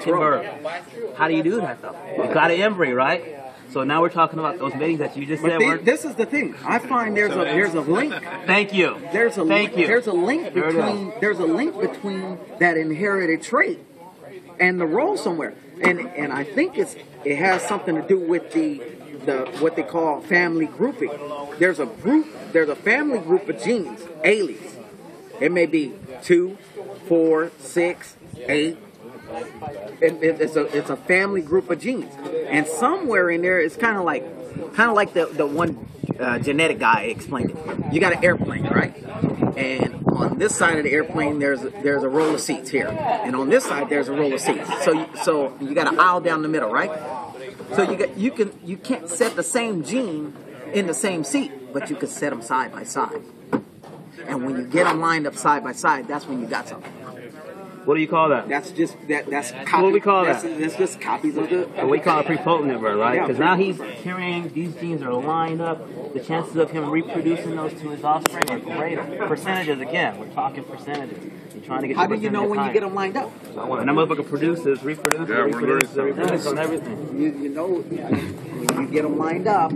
bird. How do you do that though? You got to inbreed, right? So now we're talking about those matings that you just said. This is the thing. I find there's a link. Thank you. There's a link between that inherited trait and the role somewhere. And I think it has something to do with the what they call family grouping. There's a family group of genes, alleles. It may be 2, 4, 6, 8. It's a family group of genes, and somewhere in there, it's kind of like the one genetic guy explained it. You got an airplane, right? And on this side of the airplane, there's a row of seats here, and on this side, there's a row of seats. So you got an aisle down the middle, right? So you can't set the same gene in the same seat, but you can set them side by side. And when you get them lined up side by side, that's when you got something. What do you call that? That's copies. What do we call that? That's just copies of the... We call it prepotent bird, right? Because now he's carrying, these genes are lined up. The chances of him reproducing those to his offspring are greater. Percentages, again, we're talking percentages. You're trying to get. How do you know when you get them lined up? And that motherfucker produces, reproduces on everything. You know, when you get them lined up,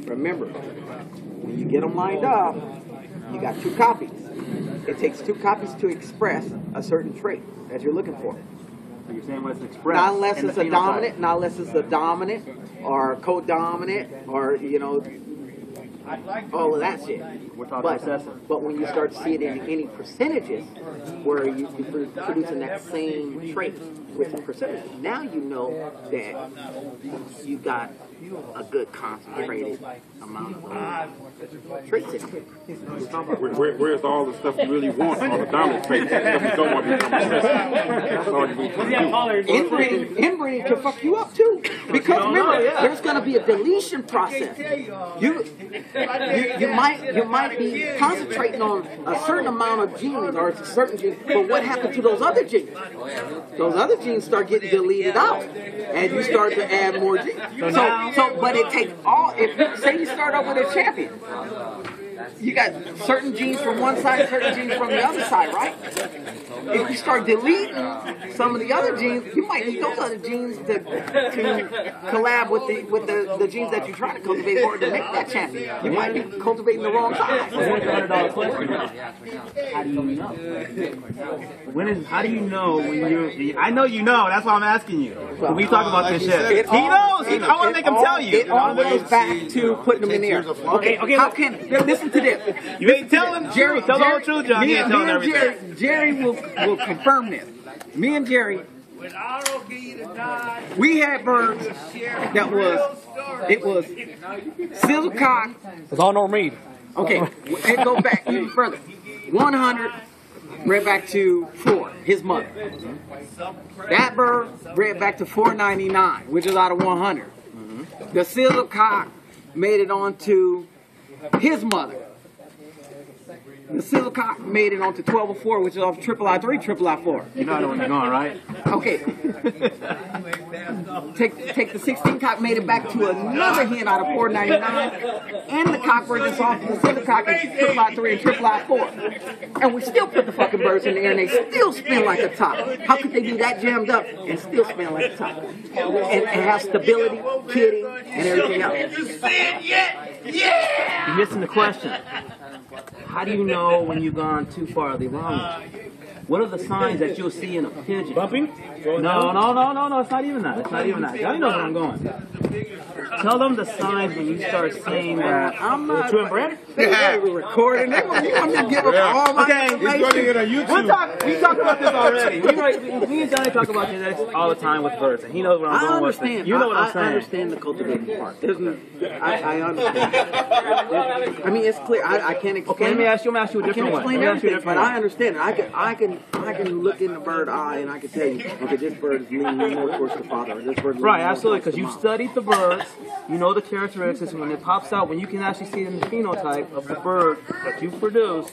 remember, when you get them lined up, you got 2 copies. It takes 2 copies to express a certain trait that you're looking for. So you're saying what's expressed? Not unless it's a dominant, or co-dominant, or all of that shit. We're talking recessive. But when you start to see it in any percentages, where you're producing that same trait with the percentages, now you know that you got a good concentrated amount of traits in here. Where's all the stuff you really want on the dominant traits? Stuff you don't want to become That's all you need to do. Inbreeding can fuck you up too, because remember, there's going to be a deletion process. You might be concentrating on a certain amount of genes or a certain gene, but what happened to those other genes? Those other genes start getting deleted out, and you start to add more genes. But it takes all. Say you start off with a champion, you got certain genes from one side, certain genes from the other side, right? If you start deleting some of the other genes, you might need those other genes to collab with the genes that you're trying to cultivate in order to make that champion. You might be cultivating the wrong side. Here's the $100 question. How do you know? How do you know when you're... I know you know, that's why I'm asking you. When we talk about this shit. He knows! I want to make him tell you. It all goes back to putting them in the air. Okay, how can... Listen to this. You ain't telling Jerry. Tell the whole truth, John. He ain't telling everything. Jerry will confirm this. Me and Jerry, we had birds that was sizzlecock. It's all no meat. Okay, it go back even further. 100 bred back to 4, his mother. That bird bred back to 499, which is out of 100. The sizzlecock made it on to his mother. The sizzlecock made it onto 1204, which is off triple I3, triple I4. You know where you're going, right? Okay. Take the 16 cock, made it back to another hen out of 499, and the cock bird that's off the sizzlecock is triple I3 and triple I4. And we still put the fucking birds in the air, and they still spin like a top. How could they be that jammed up and still spin like a top? And have stability, kidding, and everything else. You're missing the question. How do you know when you've gone too far along? What are the signs that you'll see in a pigeon? Bumping? No, it's not even that. It's not even that. Johnny knows where I'm going. Tell them the signs when you start seeing that. I'm not. True and Brad? We're recording. I'm going to give up all my information. We talked about this already. Me and Johnny talk about genetics all the time with birds, and he knows what I'm going with. You know what I'm saying. I understand the cultivating part. I understand. I mean, it's clear. I can't explain. Okay, let me ask you a different way. I can't explain everything, but I understand it. I can look in the bird eye and I can tell you, okay, this bird is leaning more towards the father. This bird is right, absolutely, because you've studied the birds, you know the characteristics, and when it pops out, when you can actually see it in the phenotype of the bird that you produce,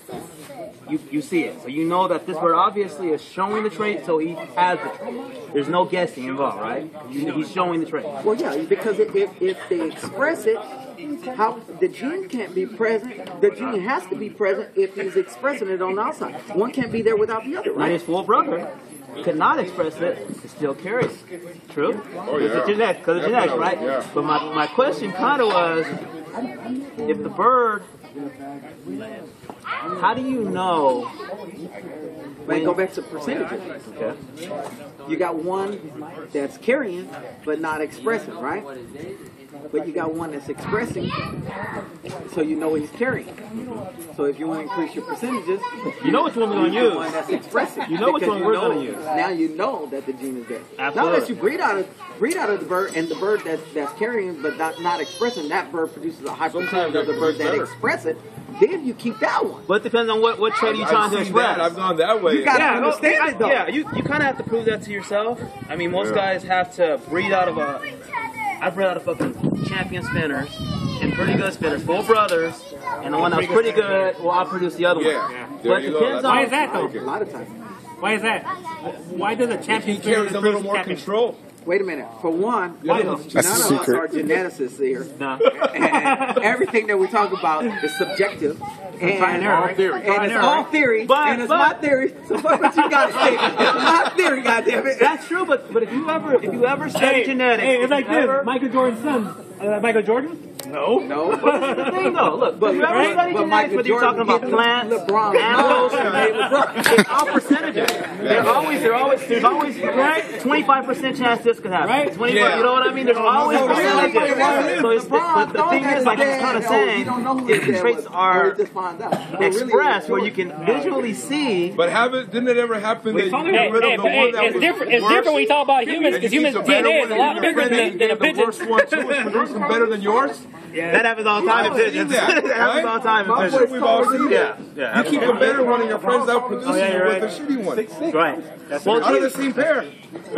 you see it. So you know that this bird obviously is showing the trait, so he has the trait. There's no guessing involved, right? He's showing the trait. Well, yeah, because if they express it, how the gene can't be present. The gene has to be present if he's expressing it on the outside. One can't be there without the other, right? And his full brother. cannot express it, it still carries. True? Oh, yeah. Because of genetics, right? Yeah. But my question kind of was, if the bird, how do you know? But go back to percentages. Okay. You got one that's carrying but not expressing, right? But you got one that's expressing, so you know he's carrying. So if you want to increase your percentages, You know which one we're going to the use. one that's expressing. You know which Because one we're going to use. Now you know that the gene is there. Absolutely. Now that you breed out of the bird, and the bird that's carrying but not expressing, that bird produces a high percentage of the bird that express it. Then you keep that one. But it depends on what trait are you trying to express. I've gone that way. You got to understand it though. Yeah, you kind of have to prove that to yourself. I mean, most guys have to breed out of I bred out of fucking champion spinners and pretty good spinners, full brothers, and the one that was pretty good will outproduce the other one. Yeah. But it depends on. Why is that though? A lot of times. Why is that? Why does a champion He carries a little more control. Wait a minute. For one, none of us are geneticists here. No. And everything that we talk about is subjective. And all theory. And it's all theory. And it's my theory. So fuck what you got to say. It's my theory, goddammit. That's true, but if you ever study genetics, Hey, it's like this. ever, Michael Jordan's son. Michael Jordan? No. No. But this is the thing, though. Look, if you ever study genetics, whether you're talking about plants, LeBron, animals, it's all percentages. There's always right 25% chance this could happen. Right? 25. You know what I mean? There's always percentages. So it's, but the thing is, like I'm kind of saying, if the traits are expressed where you can visually see. But didn't it ever happen that you get rid of the one that it's was different. It's different when you talk about humans, because humans' DNA is a lot bigger than a the worst pigeon. one too is producing better than yours? That happens all the time in pigeons. That happens all the time in pigeons. We've all seen that. Yeah. You keep a better one and your friends out producing yeah, you're with right. a shitty one. Right. Well, Out of the same pair.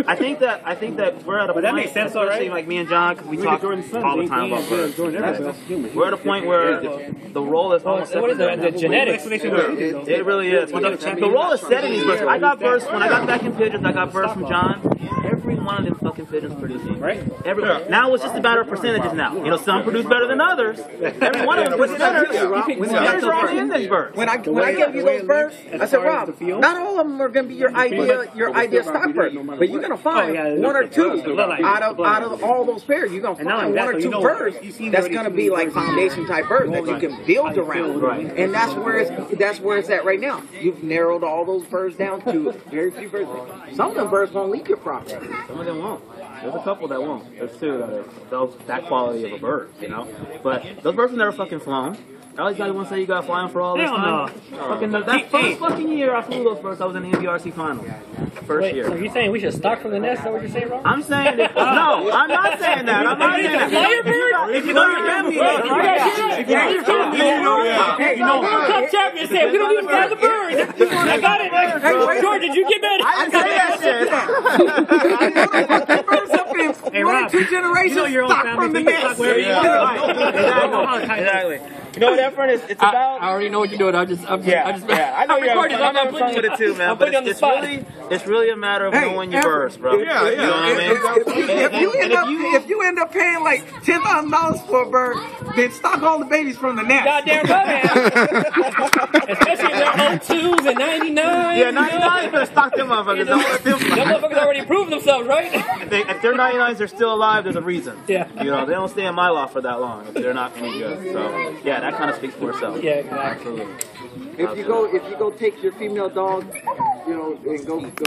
I think that we're at a point, that makes sense, especially alright? like me and John, because we talk all the time about birds. We're at a point where the role is almost What is separated. the genetics? It really is. The role is set in these birds. I got birds when I got back in pigeons. I got birds from John. Every one of them fucking pigeons producing. Right. Now it's just a matter of percentages. Now some produce better than others. Every one of them produces better. Spinners are already in these birds. When I gave you those birds, I said, Rob, not all of them are going to be your ideal stock bird, but you're going to find one or two out of all those pairs. You're going to find one or two birds that's going to be like foundation type birds that you can build around. And that's where it's at right now. You've narrowed all those birds down to very few birds. Some of them birds won't leave your property. Some of them won't. There's a couple that won't. There's two that are that quality of a bird, you know. But those birds have never fucking flown. I always got to want to say you got flying for all this time. Fucking that first fucking year I flew those birds, I was in the NBRC finals. First year. So you're saying we should start from the nest? Is that what you're saying, Rob? I'm saying that. No, I'm not saying that. I'm not saying that. If you know your family, Cup champion said we don't even have the birds. I got it. George, did you get that? I didn't say that shit. Birds up in Hey, one or Rob, two generations. you know your own stock family, from the so you can talk nest. wherever you want. Exactly. You know what that friend is? It's about. I already know what you're doing. I know you're having fun with it too, man. I'm But putting you on the spot. it's really a matter of knowing your birds, bro. Yeah, You know what I mean? If you end up paying like $10,000 for a bird, then stock all the babies from the nest. Goddamn right, man. Especially if they're 02s and 99. Yeah, 99, you better stock them motherfuckers. Don't let them Them motherfuckers already proved themselves, right? If they're 99s, they're still alive, there's a reason. Yeah. You know, they don't stay in my loft for that long if they're not any good. So, yeah, that kind of speaks for itself. Yeah, exactly. Absolutely. If you go take your female dog, and go